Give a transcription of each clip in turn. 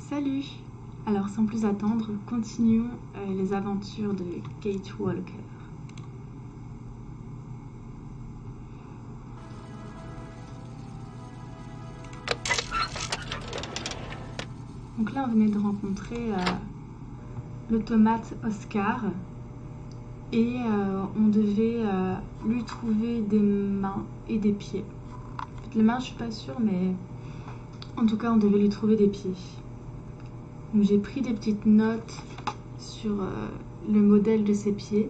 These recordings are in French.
Salut! Alors sans plus attendre, continuons les aventures de Kate Walker. Donc là on venait de rencontrer l'automate Oscar et on devait lui trouver des mains et des pieds. En fait, les mains je suis pas sûre, mais en tout cas on devait lui trouver des pieds. Donc j'ai pris des petites notes sur le modèle de ses pieds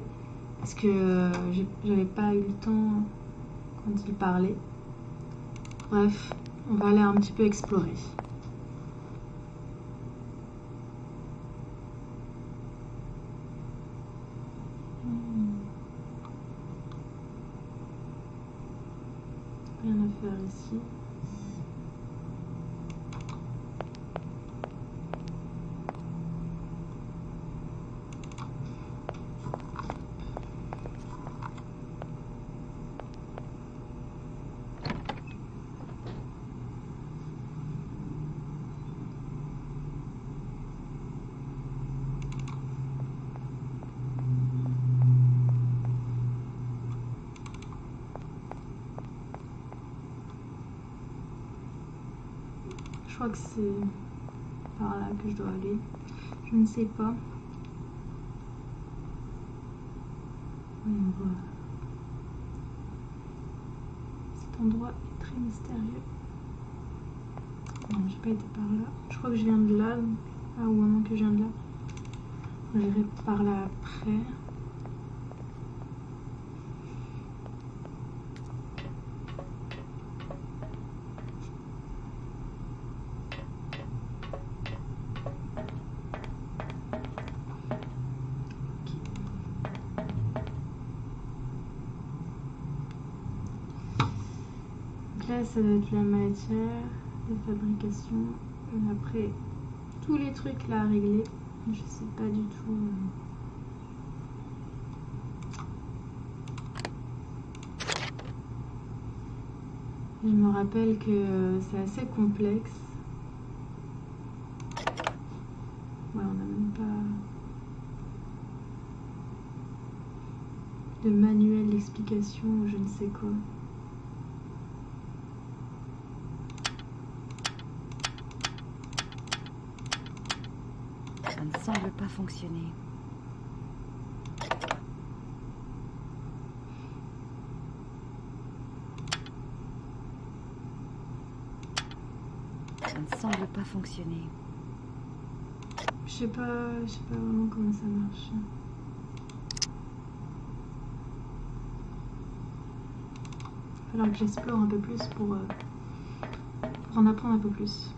parce que j'avais pas eu le temps quand il parlait. Bref, on va aller un petit peu explorer. Rien à faire ici. Je crois que c'est par là que je dois aller. Je ne sais pas. Voyons voir. Cet endroit est très mystérieux. Non, j'ai pas été par là. Je crois que je viens de là. Ah, ou moins que je viens de là. J'irai par là après. Là, ça doit être la matière de fabrication. Et après, tous les trucs là à régler. Je sais pas du tout. Je me rappelle que c'est assez complexe. Ouais, on n'a même pas de manuel d'explication ou je ne sais quoi. Ça ne semble pas fonctionner. Ça ne semble pas fonctionner. Je sais pas vraiment comment ça marche. Il va falloir que j'explore un peu plus pour en apprendre un peu plus.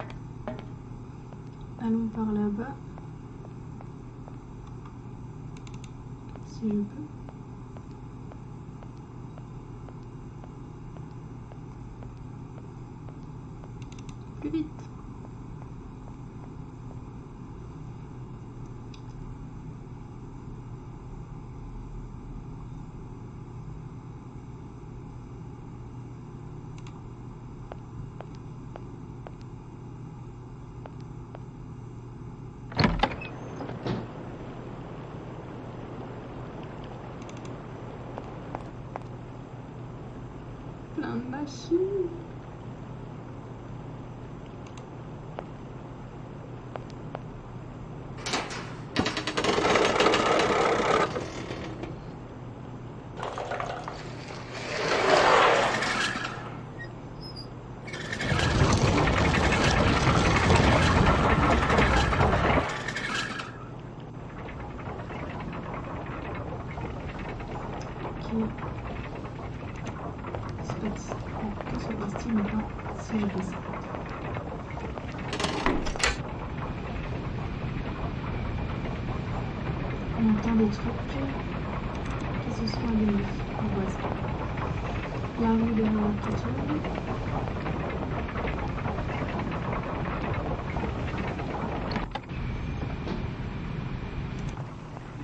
Allons par là-bas. Si je peux. Plus vite. Plein de machines. Si je fais ça. On entend des trucs qui se sont allumés. On voit ça. La rue de Ratatouille.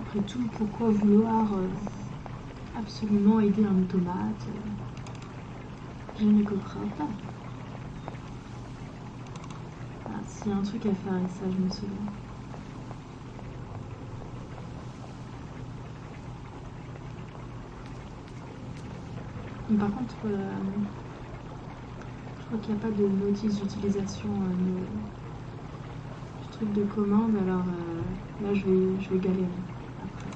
Après tout, pourquoi vouloir absolument aider un automate? Je ne comprends pas. S'il y a un truc à faire avec ça, je me souviens. Mais par contre, je crois qu'il n'y a pas de notice d'utilisation du truc de commande, alors là je vais galérer après.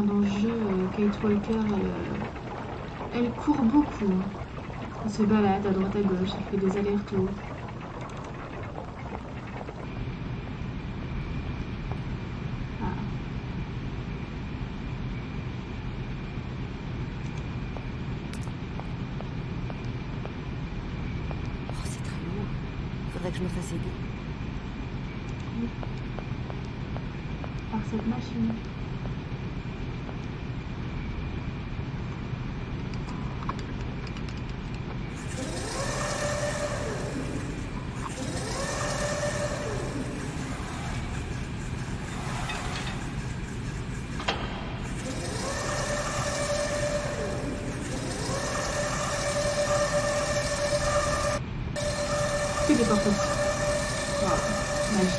Dans le jeu, Kate Walker, elle court beaucoup. Elle se balade à droite à gauche, elle fait des allers-retours. Ah. Oh, c'est très lourd. Faudrait que je me fasse aider. Oui. Par cette machine. Que des portes. Wow, magique.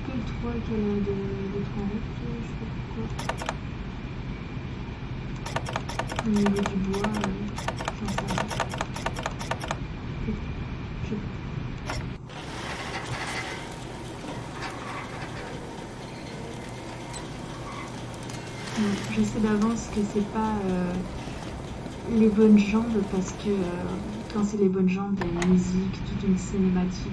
Que le 3 qu'elle a de toilettes, je sais pas pourquoi. Au niveau du bois, j'en sais rien. Je sais pas. Bon, je sais d'avance que c'est pas les bonnes jambes parce que quand c'est les bonnes jambes, il y a une musique, toute une cinématique.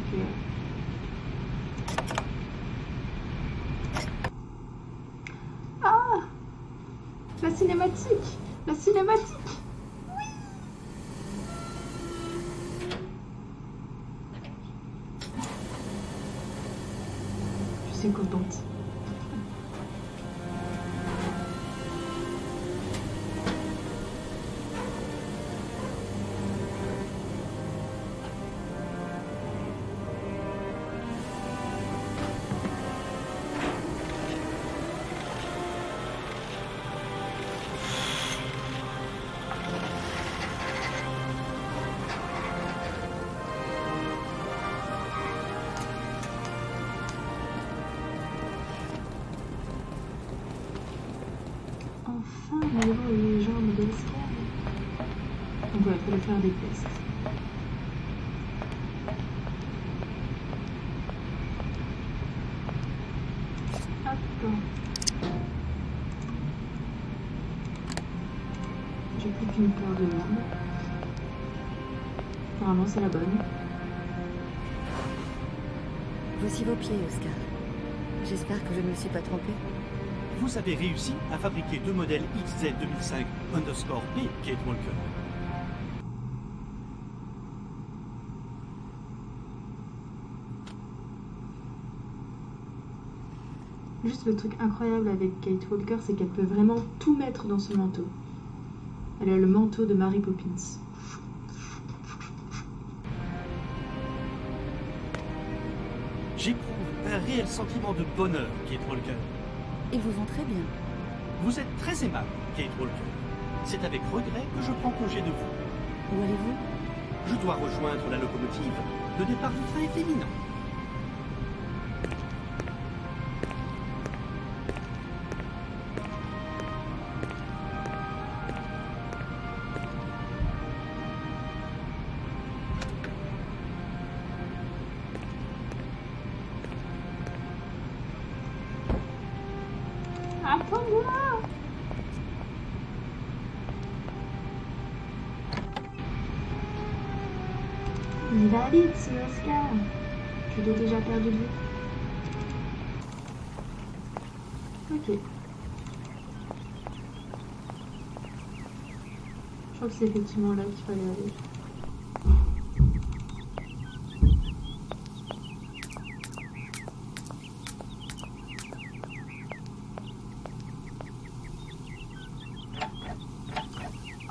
Ah! La cinématique! La cinématique! Je suis contente. Enfin, on va voir les jambes de l'esclave. Donc ouais, il fallait faire des tests. Hop. J'ai plus qu'une paire de jambes. Normalement, c'est la bonne. Voici vos pieds, Oscar. J'espère que je ne me suis pas trompée. Vous avez réussi à fabriquer 2 modèles XZ 2005 _P Kate Walker. Juste le truc incroyable avec Kate Walker, c'est qu'elle peut vraiment tout mettre dans ce manteau. Elle a le manteau de Mary Poppins. J'éprouve un réel sentiment de bonheur, Kate Walker. Ils vous vont très bien. Vous êtes très aimable, Kate Walker. C'est avec regret que je prends congé de vous. Où allez-vous? Je dois rejoindre la locomotive. Le départ du train est imminent. Attends-moi! Il va vite, ce Oscar. Je l'ai déjà perdu de vue. Ok. crois que c'est effectivement là qu'il fallait aller.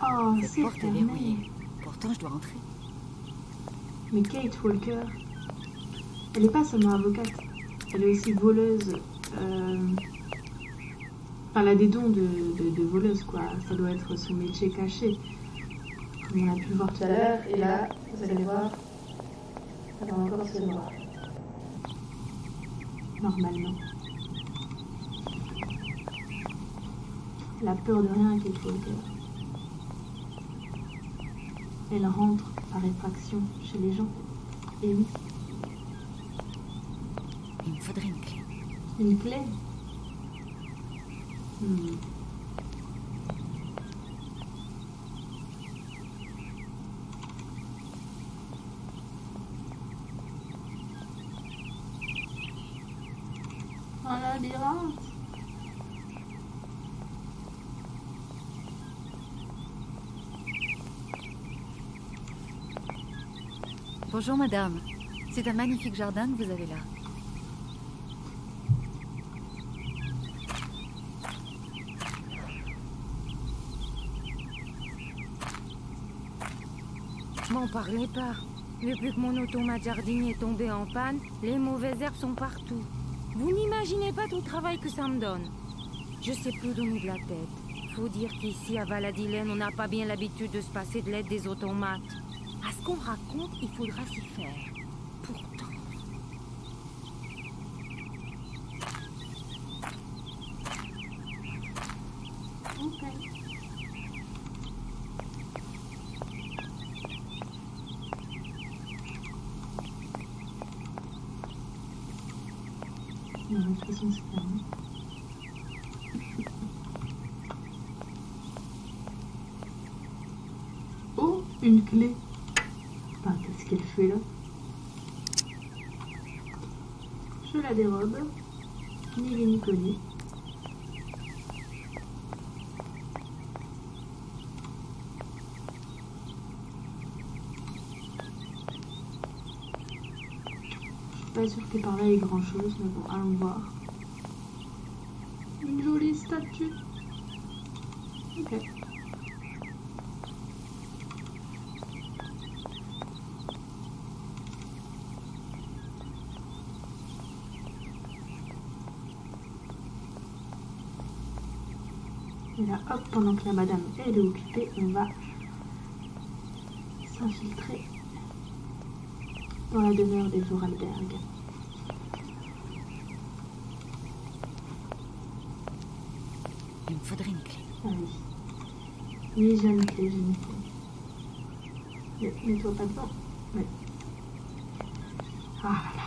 Oh, Cette c'est porte est fermé. verrouillée. Pourtant, je dois entrer. Mais Kate Walker, elle n'est pas seulement avocate, elle est aussi voleuse. Enfin, elle a des dons de voleuse, quoi. Ça doit être son métier caché. Comme on a pu le voir tout à l'heure. Et là, vous allez voir, ça va encore se voir. Normalement. Elle a peur de rien, Kate Walker. Elle rentre par effraction chez les gens. Et oui, Il me faudrait une clé. une clé. Un labyrinthe. Bonjour madame. C'est un magnifique jardin que vous avez là. M'en parlez pas. Depuis que mon automate jardinier est tombé en panne, les mauvaises herbes sont partout. Vous n'imaginez pas tout le travail que ça me donne. Je sais plus donner de la tête. Faut dire qu'ici, à Valadilène, on n'a pas bien l'habitude de se passer de l'aide des automates. À ce qu'on raconte, il faudra s'y faire. Pourtant... Ok. Non, de toute façon, c'est fermé. Oh, une clé. Enfin, qu'est-ce qu'elle fait là? Je la dérobe. Ni vu ni connu. Pas sûr que par là il y ait grand chose, mais bon, allons voir. Une jolie statue. Ok. Et là, hop, pendant que la madame elle est occupée, on va s'infiltrer dans la demeure des Vorarlberg. Il me faudrait une clé. Ah oui. Oui, j'ai une clé, j'ai une clé. Mets-toi pas dedans. Ouais. Ah là là.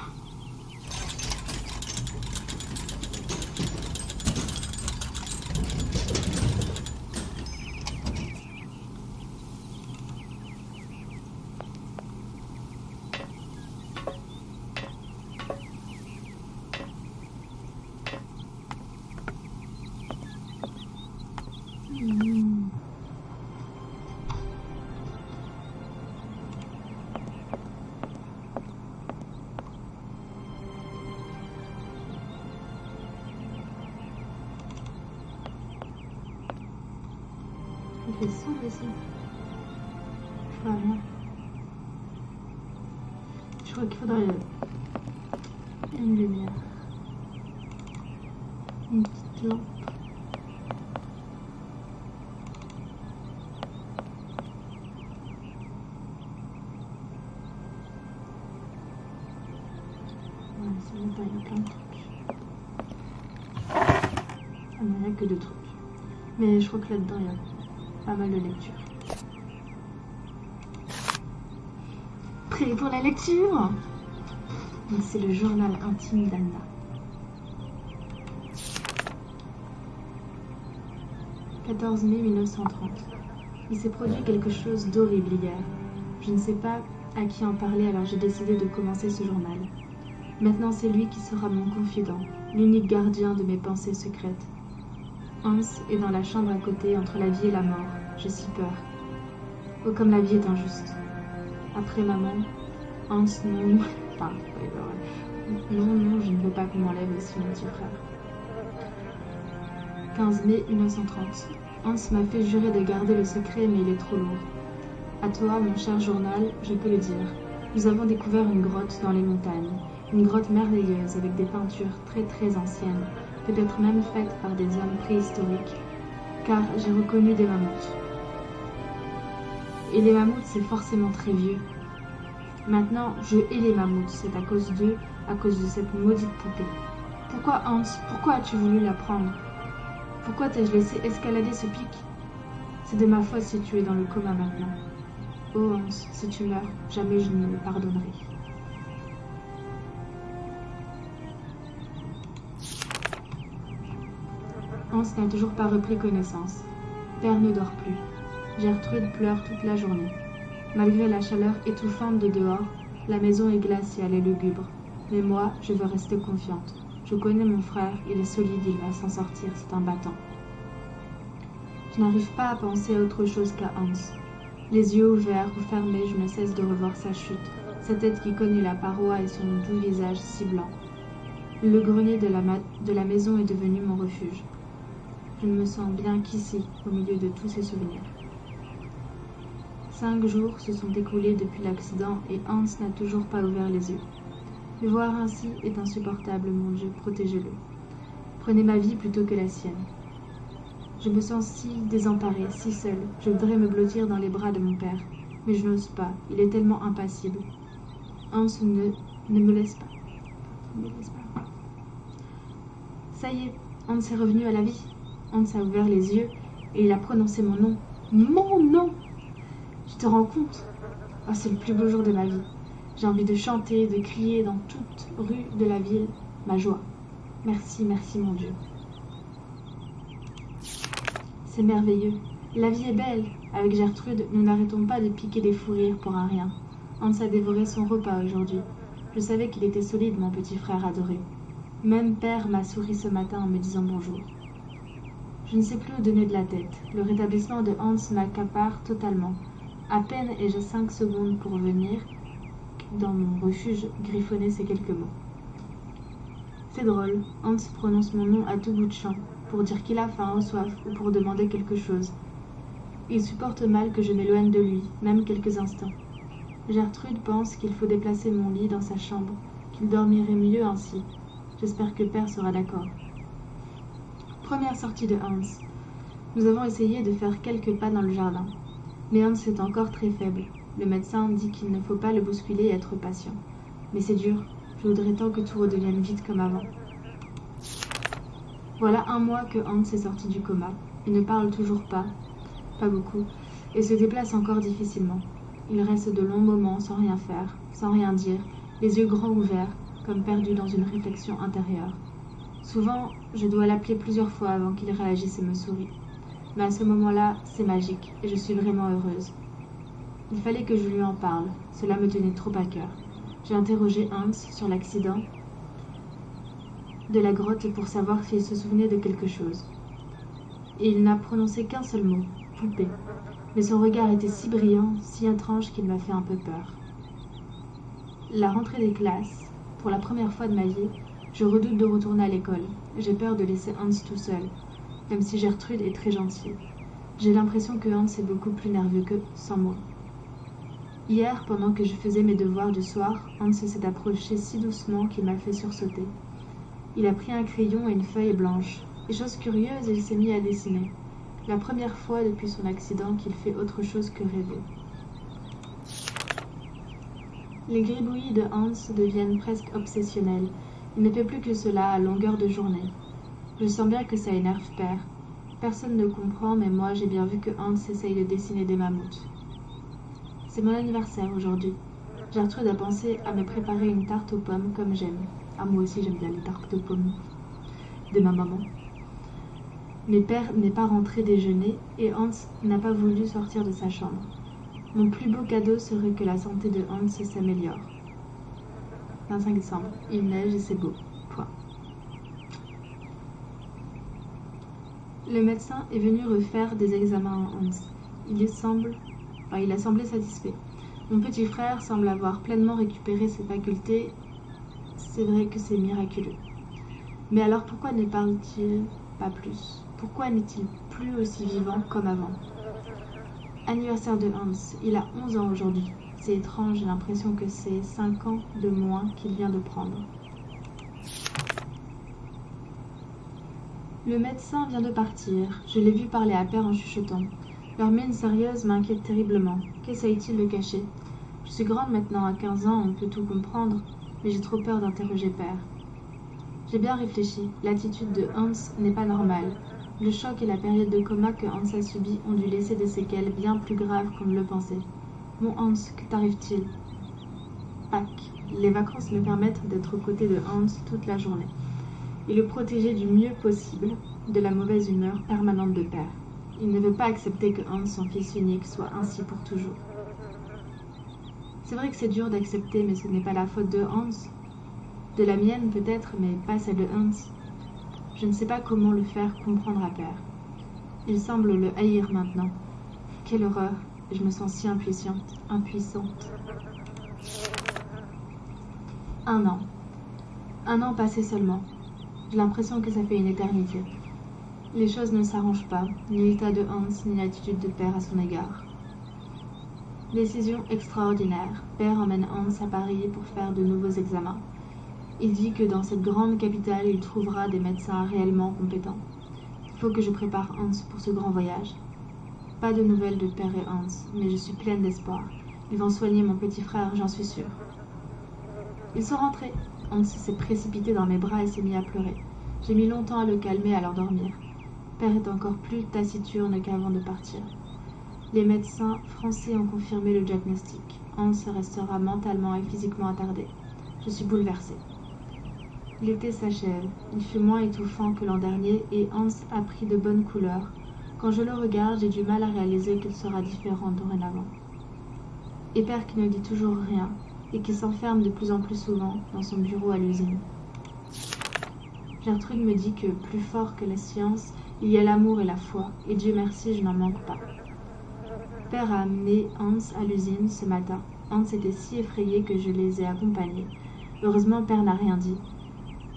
Il fait sombre ici. Je vois rien. Je crois qu'il faudrait une lumière. Une petite lampe. Ouais, c'est même pas, il y a plein de trucs. Il n'y a rien que deux trucs. Mais je crois que là-dedans, il y a pas mal de lecture. Prêt pour la lecture? C'est le journal intime d'Anna. « 14 mai 1930. Il s'est produit quelque chose d'horrible hier. Je ne sais pas à qui en parler, alors j'ai décidé de commencer ce journal. Maintenant, c'est lui qui sera mon confident, l'unique gardien de mes pensées secrètes. Hans est dans la chambre à côté, entre la vie et la mort. J'ai si peur. Oh, comme la vie est injuste. Après maman, Hans, non, enfin, non, je ne veux pas qu'on m'enlève aussi mon petit frère. 15 mai 1930. Hans m'a fait jurer de garder le secret, mais il est trop lourd. À toi, mon cher journal, je peux le dire. Nous avons découvert une grotte dans les montagnes. Une grotte merveilleuse avec des peintures très anciennes, peut-être même faites par des hommes préhistoriques, car j'ai reconnu des mammouths. Et les mammouths, c'est forcément très vieux. Maintenant, je hais les mammouths, c'est à cause d'eux, à cause de cette maudite poupée. Pourquoi Hans, pourquoi as-tu voulu la prendre? Pourquoi t'ai-je laissé escalader ce pic? C'est de ma faute si tu es dans le coma maintenant. Oh Hans, si tu meurs, jamais je ne me pardonnerai. Hans n'a toujours pas repris connaissance. Père ne dort plus. Gertrude pleure toute la journée. Malgré la chaleur étouffante de dehors, la maison est glaciale et lugubre. Mais moi, je veux rester confiante. Je connais mon frère, il est solide, il va s'en sortir, c'est un battant. Je n'arrive pas à penser à autre chose qu'à Hans. Les yeux ouverts ou fermés, je ne cesse de revoir sa chute, sa tête qui cogne la paroi et son doux visage si blanc. Le grenier de la maison est devenu mon refuge. Je ne me sens bien qu'ici, au milieu de tous ces souvenirs. 5 jours se sont écoulés depuis l'accident et Hans n'a toujours pas ouvert les yeux. Le voir ainsi est insupportable, mon Dieu, protégez-le. Prenez ma vie plutôt que la sienne. Je me sens si désemparée, si seule. Je voudrais me blottir dans les bras de mon père, mais je n'ose pas, il est tellement impassible. Hans ne me laisse pas. Ne me laisse pas. Ça y est, Hans est revenu à la vie. Hans a ouvert les yeux et il a prononcé mon nom. Mon nom! Tu te rends compte? Oh, c'est le plus beau jour de ma vie. J'ai envie de chanter, de crier dans toute rue de la ville ma joie. Merci, merci mon Dieu. C'est merveilleux. La vie est belle. Avec Gertrude, nous n'arrêtons pas de piquer des fous rires pour un rien. Hans a dévoré son repas aujourd'hui. Je savais qu'il était solide, mon petit frère adoré. Même père m'a souri ce matin en me disant bonjour. Je ne sais plus où donner de la tête. Le rétablissement de Hans m'accapare totalement. À peine ai-je 5 secondes pour venir, dans mon refuge, griffonner ces quelques mots. C'est drôle, Hans prononce mon nom à tout bout de champ, pour dire qu'il a faim ou soif, ou pour demander quelque chose. Il supporte mal que je m'éloigne de lui, même quelques instants. Gertrude pense qu'il faut déplacer mon lit dans sa chambre, qu'il dormirait mieux ainsi. J'espère que père sera d'accord. Première sortie de Hans. Nous avons essayé de faire quelques pas dans le jardin. Mais Hans est encore très faible. Le médecin dit qu'il ne faut pas le bousculer et être patient. Mais c'est dur. Je voudrais tant que tout redevienne vite comme avant. Voilà 1 mois que Hans est sorti du coma. Il ne parle toujours pas beaucoup, et se déplace encore difficilement. Il reste de longs moments sans rien faire, sans rien dire, les yeux grands ouverts, comme perdu dans une réflexion intérieure. Souvent, je dois l'appeler plusieurs fois avant qu'il réagisse et me sourie. Mais à ce moment-là, c'est magique, et je suis vraiment heureuse. Il fallait que je lui en parle, cela me tenait trop à cœur. J'ai interrogé Hans sur l'accident de la grotte pour savoir s'il se souvenait de quelque chose. Et il n'a prononcé qu'un seul mot, poupée. Mais son regard était si brillant, si étrange qu'il m'a fait un peu peur. La rentrée des classes, pour la première fois de ma vie, je redoute de retourner à l'école. J'ai peur de laisser Hans tout seul, même si Gertrude est très gentille. J'ai l'impression que Hans est beaucoup plus nerveux que sans moi. Hier, pendant que je faisais mes devoirs du soir, Hans s'est approché si doucement qu'il m'a fait sursauter. Il a pris un crayon et une feuille blanche. Et chose curieuse, il s'est mis à dessiner. La première fois depuis son accident qu'il fait autre chose que rêver. Les gribouillis de Hans deviennent presque obsessionnels. Il ne fait plus que cela à longueur de journée. Je sens bien que ça énerve père. Personne ne comprend, mais moi j'ai bien vu que Hans essaye de dessiner des mammouths. C'est mon anniversaire aujourd'hui. Gertrude a pensé à me préparer une tarte aux pommes comme j'aime. Ah, moi aussi j'aime bien les tartes aux pommes de ma maman. Mais père n'est pas rentré déjeuner et Hans n'a pas voulu sortir de sa chambre. Mon plus beau cadeau serait que la santé de Hans s'améliore. 25 décembre, il neige et c'est beau. Point. Le médecin est venu refaire des examens à Hans. Il semble Enfin, il a semblé satisfait. Mon petit frère semble avoir pleinement récupéré ses facultés. C'est vrai que c'est miraculeux. Mais alors pourquoi ne parle-t-il pas plus? Pourquoi n'est-il plus aussi vivant comme avant? Anniversaire de Hans, il a 11 ans aujourd'hui. C'est étrange, j'ai l'impression que c'est 5 ans de moins qu'il vient de prendre. Le médecin vient de partir. Je l'ai vu parler à Père en chuchotant. Leur mine sérieuse m'inquiète terriblement. Qu'essaye-t-il de cacher? Je suis grande maintenant, à 15 ans, on peut tout comprendre, mais j'ai trop peur d'interroger Père. J'ai bien réfléchi. L'attitude de Hans n'est pas normale. Le choc et la période de coma que Hans a subi ont dû laisser des séquelles bien plus graves qu'on ne le pensait. Mon Hans, que t'arrive-t-il? Pâques. Les vacances me permettent d'être aux côtés de Hans toute la journée et le protéger du mieux possible de la mauvaise humeur permanente de Père. Il ne veut pas accepter que Hans, son fils unique, soit ainsi pour toujours. C'est vrai que c'est dur d'accepter, mais ce n'est pas la faute de Hans. De la mienne peut-être, mais pas celle de Hans. Je ne sais pas comment le faire comprendre à Père. Il semble le haïr maintenant. Quelle horreur! Je me sens si impuissante. 1 an. 1 an passé seulement. J'ai l'impression que ça fait une éternité. Les choses ne s'arrangent pas, ni l'état de Hans, ni l'attitude de Père à son égard. Décision extraordinaire. Père emmène Hans à Paris pour faire de nouveaux examens. Il dit que dans cette grande capitale, il trouvera des médecins réellement compétents. Il faut que je prépare Hans pour ce grand voyage. Pas de nouvelles de Père et Hans, mais je suis pleine d'espoir. Ils vont soigner mon petit frère, j'en suis sûre. Ils sont rentrés. Hans s'est précipité dans mes bras et s'est mis à pleurer. J'ai mis longtemps à le calmer et à l'endormir. Père est encore plus taciturne qu'avant de partir. Les médecins français ont confirmé le diagnostic. Hans restera mentalement et physiquement attardé. Je suis bouleversée. L'été s'achève. Il fait moins étouffant que l'an dernier et Hans a pris de bonnes couleurs. Quand je le regarde, j'ai du mal à réaliser qu'il sera différent dorénavant. Et Père qui ne dit toujours rien et qui s'enferme de plus en plus souvent dans son bureau à l'usine. Gertrude me dit que, plus fort que la science, il y a l'amour et la foi, et Dieu merci, je n'en manque pas. Père a amené Hans à l'usine ce matin. Hans était si effrayé que je les ai accompagnés. Heureusement, Père n'a rien dit.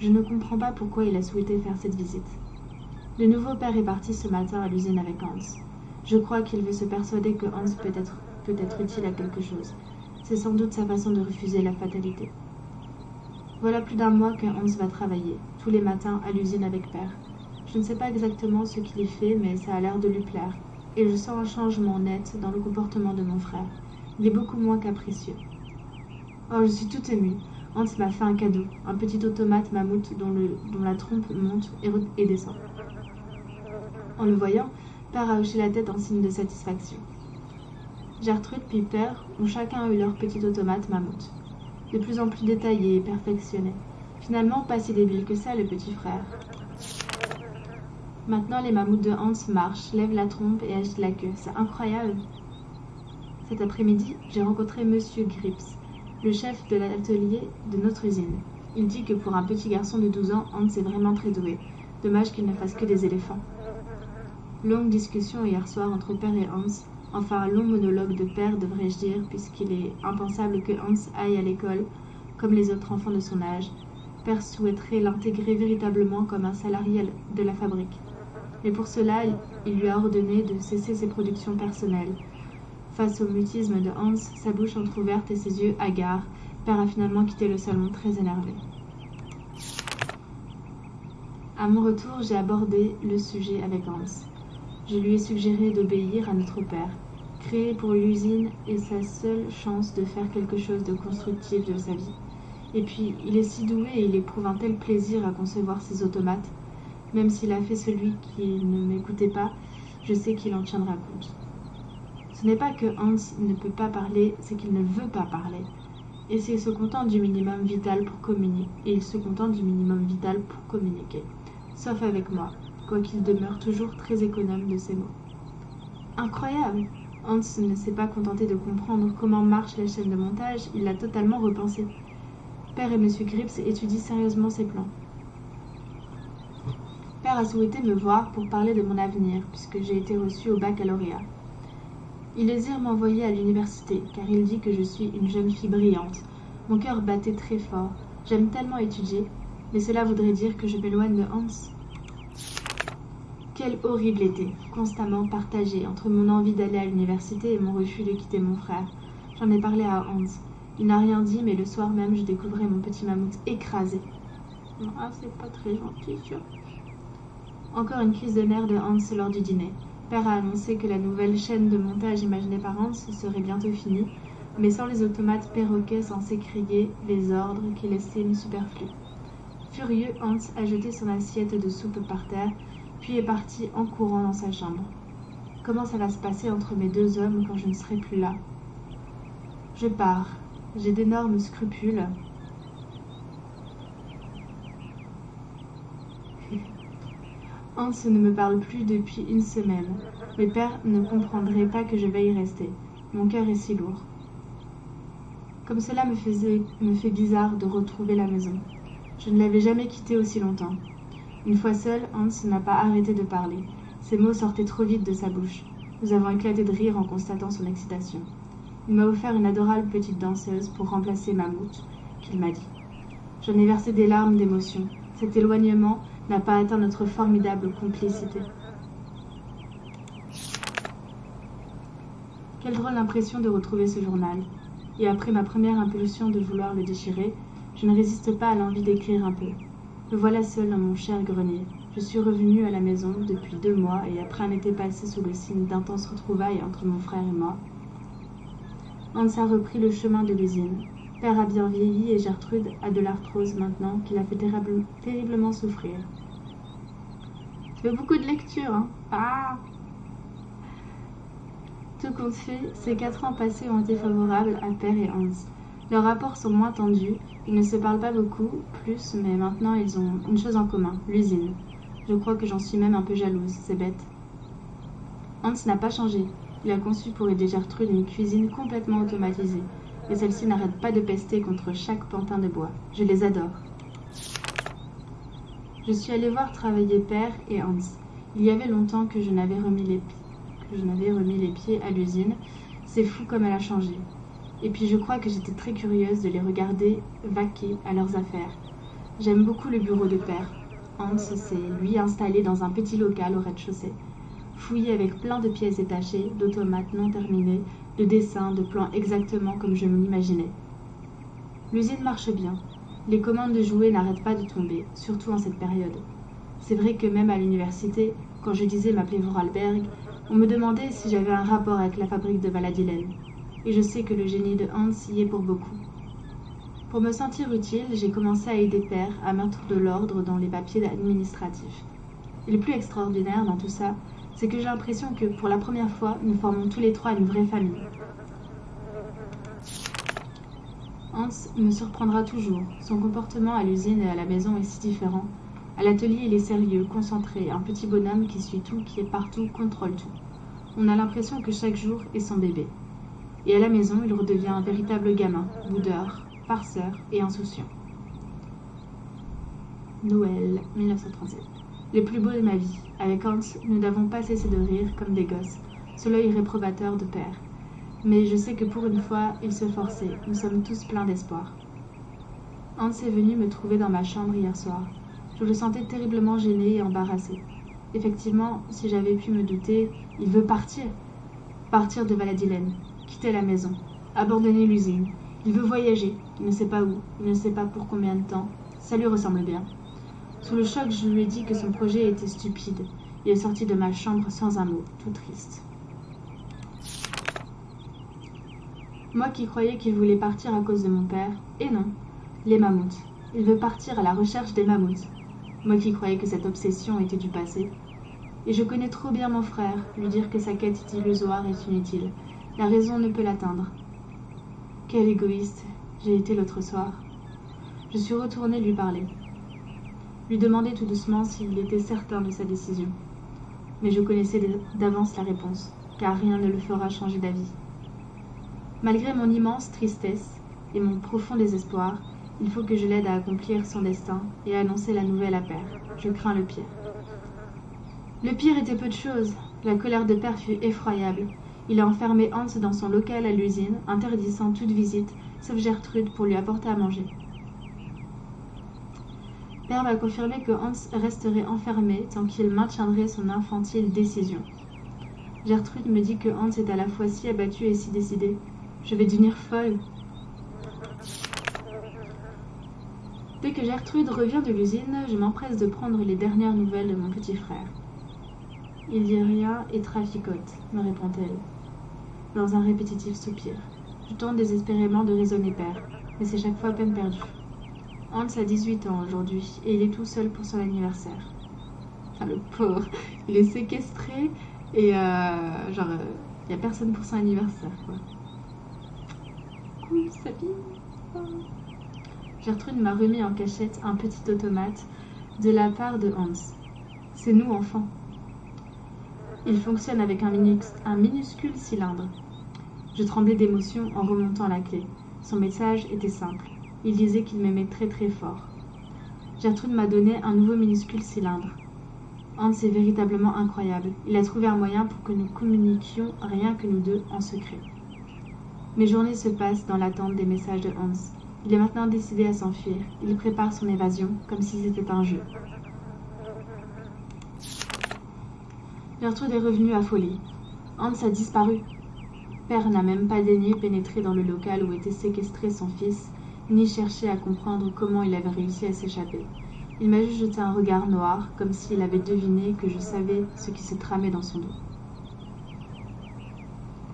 Je ne comprends pas pourquoi il a souhaité faire cette visite. De nouveau, Père est parti ce matin à l'usine avec Hans. Je crois qu'il veut se persuader que Hans peut être utile à quelque chose. C'est sans doute sa façon de refuser la fatalité. Voilà plus d'1 mois que Hans va travailler, tous les matins à l'usine avec Père. Je ne sais pas exactement ce qu'il y fait, mais ça a l'air de lui plaire. Et je sens un changement net dans le comportement de mon frère. Il est beaucoup moins capricieux. Oh, je suis toute émue. Hans m'a fait un cadeau, un petit automate mammouth dont la trompe monte et descend. En le voyant, Père a hoché la tête en signe de satisfaction. Gertrude puis Père ont chacun eu leur petit automate mammouth. De plus en plus détaillé et perfectionné. Finalement, pas si débile que ça, le petit frère. Maintenant, les mammouths de Hans marchent, lèvent la trompe et agitent la queue. C'est incroyable. Cet après-midi, j'ai rencontré Monsieur Grips, le chef de l'atelier de notre usine. Il dit que pour un petit garçon de 12 ans, Hans est vraiment très doué. Dommage qu'il ne fasse que des éléphants. Longue discussion hier soir entre Père et Hans. Enfin, un long monologue de Père, devrais-je dire, puisqu'il est impensable que Hans aille à l'école, comme les autres enfants de son âge. Père souhaiterait l'intégrer véritablement comme un salarié de la fabrique. Mais pour cela, il lui a ordonné de cesser ses productions personnelles. Face au mutisme de Hans, sa bouche entrouverte et ses yeux hagards, Père a finalement quitté le salon très énervé. À mon retour, j'ai abordé le sujet avec Hans. Je lui ai suggéré d'obéir à notre père. Créer pour l'usine est sa seule chance de faire quelque chose de constructif de sa vie. Et puis, il est si doué et il éprouve un tel plaisir à concevoir ses automates. Même s'il a fait celui qui ne m'écoutait pas, je sais qu'il en tiendra compte. Ce n'est pas que Hans ne peut pas parler, c'est qu'il ne veut pas parler. Et s'il se contente du minimum vital pour communiquer. Et il se contente du minimum vital pour communiquer. Sauf avec moi, quoiqu'il demeure toujours très économe de ses mots. Incroyable! Hans ne s'est pas contenté de comprendre comment marche la chaîne de montage, il l'a totalement repensé. Père et M. Grips étudient sérieusement ses plans. Père a souhaité me voir pour parler de mon avenir, puisque j'ai été reçue au baccalauréat. Il désire m'envoyer à l'université, car il dit que je suis une jeune fille brillante. Mon cœur battait très fort. J'aime tellement étudier, mais cela voudrait dire que je m'éloigne de Hans. Quel horrible été, constamment partagé entre mon envie d'aller à l'université et mon refus de quitter mon frère. J'en ai parlé à Hans. Il n'a rien dit, mais le soir même, je découvrais mon petit mammouth écrasé. Ah, c'est pas très gentil, sûr. Encore une crise de nerfs de Hans lors du dîner. Père a annoncé que la nouvelle chaîne de montage imaginée par Hans serait bientôt finie, mais sans les automates perroquets censés crier les ordres qu'il estime superflus. Furieux, Hans a jeté son assiette de soupe par terre, puis est parti en courant dans sa chambre. Comment ça va se passer entre mes deux hommes quand je ne serai plus là? Je pars. J'ai d'énormes scrupules. Hans ne me parle plus depuis une semaine. Mes pères ne comprendraient pas que je veuille y rester. Mon cœur est si lourd. Comme cela me fait bizarre de retrouver la maison. Je ne l'avais jamais quittée aussi longtemps. Une fois seul, Hans n'a pas arrêté de parler. Ses mots sortaient trop vite de sa bouche. Nous avons éclaté de rire en constatant son excitation. Il m'a offert une adorable petite danseuse pour remplacer Mammouth, qu'il m'a dit. J'en ai versé des larmes d'émotion. Cet éloignement n'a pas atteint notre formidable complicité. Quelle drôle d'impression de retrouver ce journal. Et après ma première impulsion de vouloir le déchirer, je ne résiste pas à l'envie d'écrire un peu. Me voilà seule dans mon cher grenier. Je suis revenue à la maison depuis 2 mois et après un été passé sous le signe d'intenses retrouvailles entre mon frère et moi. Hans a repris le chemin de l'usine. Père a bien vieilli et Gertrude a de l'arthrose maintenant qui la fait terriblement souffrir. Tu fais beaucoup de lecture, hein? Ah! Tout compte fait, ces 4 ans passés ont été favorables à Père et Hans. Leurs rapports sont moins tendus, ils ne se parlent pas beaucoup, plus, mais maintenant ils ont une chose en commun, l'usine. Je crois que j'en suis même un peu jalouse, c'est bête. Hans n'a pas changé. Il a conçu pour aider Gertrude une cuisine complètement automatisée. Et celle-ci n'arrête pas de pester contre chaque pantin de bois. Je les adore. Je suis allée voir travailler Père et Hans. Il y avait longtemps que je n'avais remis les pieds à l'usine. C'est fou comme elle a changé. Et puis je crois que j'étais très curieuse de les regarder vaquer à leurs affaires. J'aime beaucoup le bureau de Père. Hans s'est, lui, installé dans un petit local au rez-de-chaussée. Fouillé avec plein de pièces détachées, d'automates non terminés, de dessins, de plans exactement comme je me l'imaginais. L'usine marche bien. Les commandes de jouets n'arrêtent pas de tomber, surtout en cette période. C'est vrai que même à l'université, quand je disais m'appeler Vorarlberg, on me demandait si j'avais un rapport avec la fabrique de Valladolid. Et je sais que le génie de Hans y est pour beaucoup. Pour me sentir utile, j'ai commencé à aider Père à mettre de l'ordre dans les papiers administratifs. Et le plus extraordinaire dans tout ça, c'est que j'ai l'impression que, pour la première fois, nous formons tous les 3 une vraie famille. Hans me surprendra toujours. Son comportement à l'usine et à la maison est si différent. À l'atelier, il est sérieux, concentré, un petit bonhomme qui suit tout, qui est partout, contrôle tout. On a l'impression que chaque jour est son bébé. Et à la maison, il redevient un véritable gamin, boudeur, farceur et insouciant. Noël 1937. Le plus beau de ma vie. Avec Hans, nous n'avons pas cessé de rire comme des gosses, sous l'œil réprobateur de Père. Mais je sais que pour une fois, il se forçait. Nous sommes tous pleins d'espoir. Hans est venu me trouver dans ma chambre hier soir. Je le sentais terriblement gêné et embarrassé. Effectivement, si j'avais pu me douter, il veut partir. Partir de Valladolid, quitter la maison, abandonner l'usine. Il veut voyager, il ne sait pas où, il ne sait pas pour combien de temps. Ça lui ressemble bien. Sous le choc, je lui ai dit que son projet était stupide. Il est sorti de ma chambre sans un mot, tout triste. Moi qui croyais qu'il voulait partir à cause de mon père, et non, les mammouths. Il veut partir à la recherche des mammouths. Moi qui croyais que cette obsession était du passé. Et je connais trop bien mon frère, lui dire que sa quête illusoire est inutile. La raison ne peut l'atteindre. Quel égoïste j'ai été l'autre soir. Je suis retournée lui parler. Lui demander tout doucement s'il était certain de sa décision. Mais je connaissais d'avance la réponse, car rien ne le fera changer d'avis. Malgré mon immense tristesse et mon profond désespoir, il faut que je l'aide à accomplir son destin et à annoncer la nouvelle à Père. Je crains le pire. Le pire était peu de choses. La colère de Père fut effroyable. Il a enfermé Hans dans son local à l'usine, interdisant toute visite, sauf Gertrude pour lui apporter à manger. Père m'a confirmé que Hans resterait enfermé tant qu'il maintiendrait son infantile décision. Gertrude me dit que Hans est à la fois si abattu et si décidé. Je vais devenir folle. Dès que Gertrude revient de l'usine, je m'empresse de prendre les dernières nouvelles de mon petit frère. Il dit rien et traficote, me répond-elle, dans un répétitif soupir. Je tente désespérément de raisonner père, mais c'est chaque fois peine perdue. Hans a 18 ans aujourd'hui et il est tout seul pour son anniversaire. Enfin, le pauvre, il est séquestré et il n'y a personne pour son anniversaire, quoi. Cool, sa vie. Gertrude m'a remis en cachette un petit automate de la part de Hans. C'est nous, enfants. Il fonctionne avec un minuscule cylindre. Je tremblais d'émotion en remontant la clé. Son message était simple. Il disait qu'il m'aimait très très fort. Gertrude m'a donné un nouveau minuscule cylindre. Hans est véritablement incroyable. Il a trouvé un moyen pour que nous communiquions rien que nous deux en secret. Mes journées se passent dans l'attente des messages de Hans. Il est maintenant décidé à s'enfuir. Il prépare son évasion comme si c'était un jeu. Gertrude est revenue affolée. Hans a disparu. Père n'a même pas daigné pénétrer dans le local où était séquestré son fils, ni chercher à comprendre comment il avait réussi à s'échapper. Il m'a juste jeté un regard noir, comme s'il avait deviné que je savais ce qui se tramait dans son dos.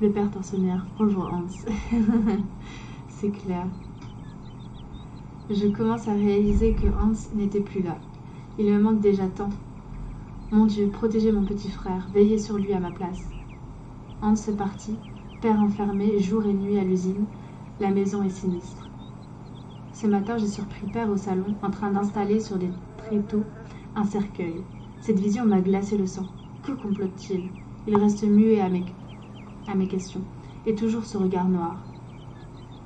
Le père tortionnaire, pauvre Hans. C'est clair. Je commence à réaliser que Hans n'était plus là. Il me manque déjà tant. Mon Dieu, protégez mon petit frère, veillez sur lui à ma place. Hans est parti, père enfermé jour et nuit à l'usine. La maison est sinistre. Ce matin, j'ai surpris père au salon, en train d'installer sur des tréteaux un cercueil. Cette vision m'a glacé le sang. Que complote-t-il? Il reste muet à mes questions, et toujours ce regard noir.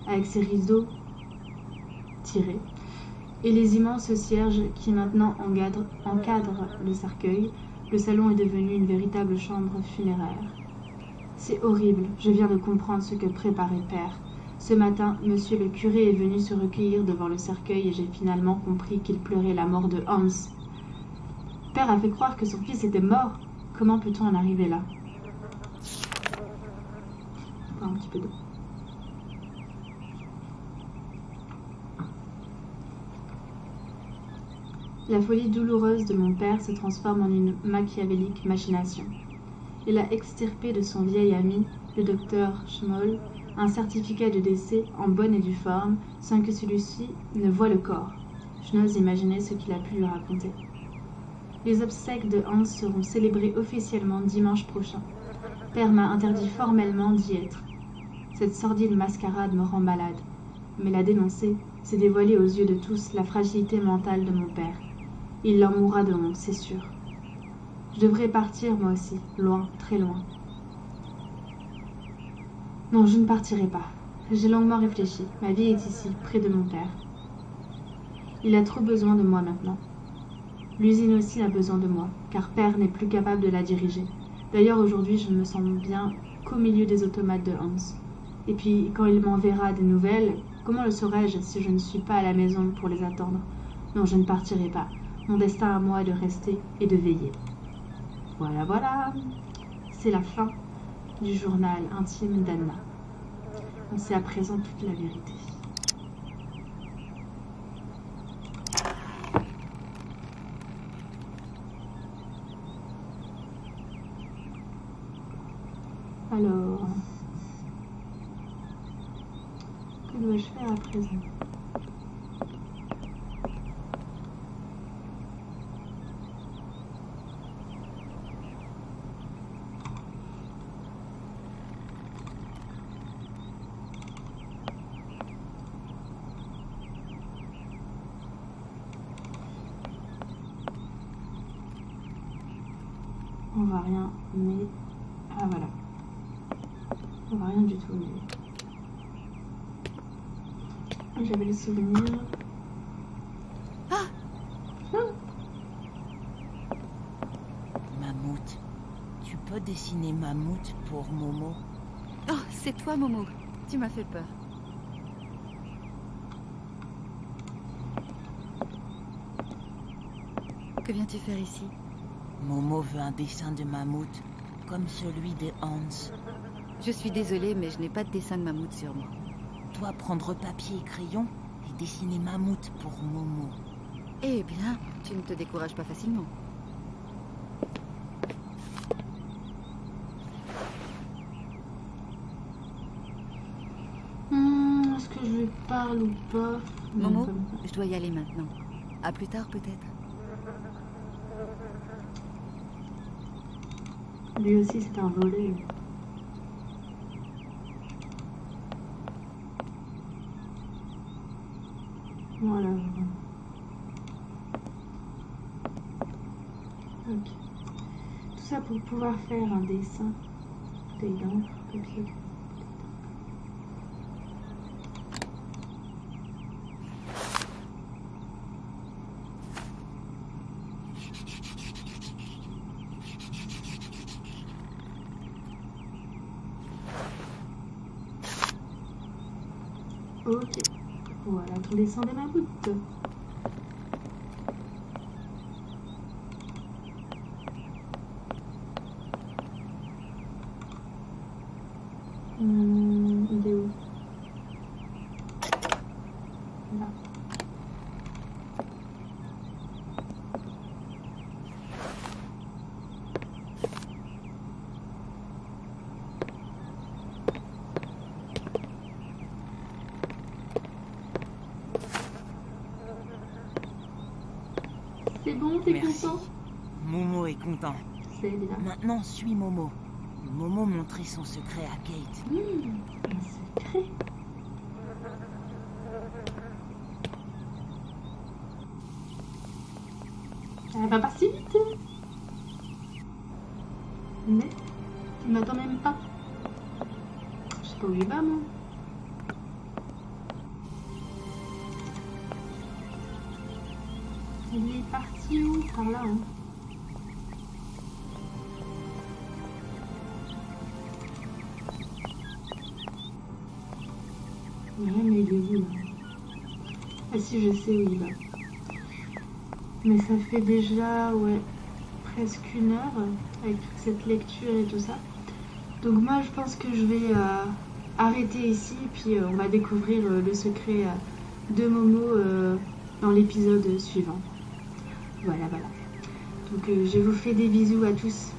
Avec ses rideaux tirés, et les immenses cierges qui maintenant encadrent le cercueil, le salon est devenu une véritable chambre funéraire. C'est horrible, je viens de comprendre ce que préparait père. Ce matin, monsieur le curé est venu se recueillir devant le cercueil et j'ai finalement compris qu'il pleurait la mort de Hans. Père a fait croire que son fils était mort. Comment peut-on en arriver là? Encore un petit peu d'eau. La folie douloureuse de mon père se transforme en une machiavélique machination. Il a extirpé de son vieil ami, le docteur Schmoll, un certificat de décès en bonne et due forme, sans que celui-ci ne voie le corps. Je n'ose imaginer ce qu'il a pu lui raconter. Les obsèques de Hans seront célébrées officiellement dimanche prochain. Père m'a interdit formellement d'y être. Cette sordide mascarade me rend malade. Mais la dénoncer, c'est dévoiler aux yeux de tous la fragilité mentale de mon père. Il leur mourra de honte, c'est sûr. Je devrais partir, moi aussi, loin, très loin. Non, je ne partirai pas. J'ai longuement réfléchi. Ma vie est ici, près de mon père. Il a trop besoin de moi maintenant. L'usine aussi a besoin de moi, car père n'est plus capable de la diriger. D'ailleurs, aujourd'hui, je ne me sens bien qu'au milieu des automates de Hans. Et puis, quand il m'enverra des nouvelles, comment le saurais-je si je ne suis pas à la maison pour les attendre? Non, je ne partirai pas. Mon destin à moi est de rester et de veiller. Voilà, voilà. C'est la fin du journal intime d'Anna. On sait à présent toute la vérité. Alors, que dois-je faire à présent? On voit rien, mais... Ah voilà. On voit rien du tout, mais... J'avais le souvenir... Mammouth. Tu peux dessiner Mammouth pour Momo? Oh, c'est toi, Momo. Tu m'as fait peur. Que viens-tu faire ici? Momo veut un dessin de mammouth, comme celui des Hans. Je suis désolée, mais je n'ai pas de dessin de mammouth sur moi. Toi, prendre papier et crayon et dessiner mammouth pour Momo. Eh bien, tu ne te décourages pas facilement. Est-ce que je lui parle ou pas? Momo, Non, je dois y aller maintenant. À plus tard, peut-être. lui aussi, c'est un volet. Voilà. Ok. Tout ça pour pouvoir faire un dessin. Bouteille d'encre, papier. Ok. Voilà ton dessin des mammouths. Il est où? Là. C'est bon, t'es Merci. content? Momo est content. C'est bien. Maintenant, suis Momo. Momo montrait son secret à Kate. Un secret. Elle va pas si vite. Mais tu m'attends même pas. Je sais pas où il va, moi. Il est parti où? Par là, hein. Ouais, mais il est où, là? Ah si, je sais où il va. Mais ça fait déjà, ouais, presque 1 heure avec toute cette lecture et tout ça. Donc moi, je pense que je vais arrêter ici, puis on va découvrir le secret de Momo dans l'épisode suivant. Voilà, voilà. Donc je vous fais des bisous à tous.